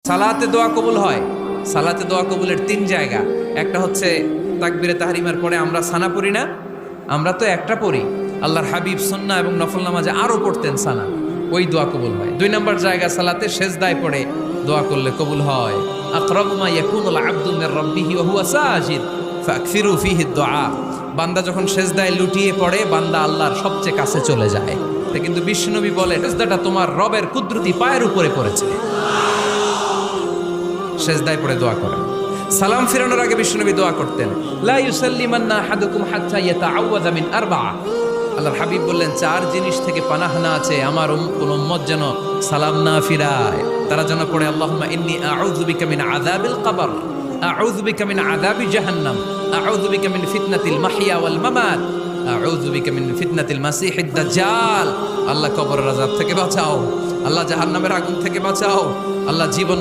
সালাতে দোয়া কবুল হয়। সালাতে দোয়া কবুলের 3 জায়গা। একটা হচ্ছে তাকবীরে তাহরিমার পরে আমরা সানা পড়ি না, আমরা তো একটা পড়ি। আল্লাহর হাবিব সুন্নাহ এবং নফল নামাজে আরো পড়তেন সানা, ওই দোয়া কবুল হয়। 2 নম্বর জায়গা সালাতে সেজদায় পড়ে দোয়া করলে কবুল হয়। আকরাবু মা ইয়াকুনুল আবদু মির রাব্বিহি ওয়া হুয়া সাজিদ ফাকসিরু ফীহি দুআ। বান্দা যখন সেজদায় লুটিয়ে পড়ে বান্দা আল্লাহর সবচেয়ে কাছে চলে যায়। কিন্তু বিশ্বনবী বলে সেজদাটা তোমার রবের কুদরতি পায়ের উপরে পড়েছে। সেজদায় পড়ে দোয়া করেন। সালাম ফিরানোর আগে বিশ্বনবী দোয়া করতেন, লা ইউসাল্লিমান্না আহাদুকুম হাত্তা ইয়াতাআওয়াযা মিন আরবা'a। আল্লাহর হাবিব বললেন 4 জিনিস থেকে পানাহ না আছে আমার কোন উম্মত যেন সালাম না ফিরায়। তারা যেন পড়ে আল্লাহুম্মা ইন্নী আউযু বিকা মিন আযাবিল কবর, আউযু বিকা মিন আযাবি জাহান্নাম, আউযু বিকা মিন ফিতনাতিল মাহইয়া ওয়াল মামাত, আউযু বিকা মিন ফিতনাতিল মাসিহিদ দাজ্জাল। আল্লাহ কবরের আযাব থেকে বাঁচাও, আল্লাহ জাহান্নামের আগুন থেকে বাঁচাও, আল্লাহ জীবন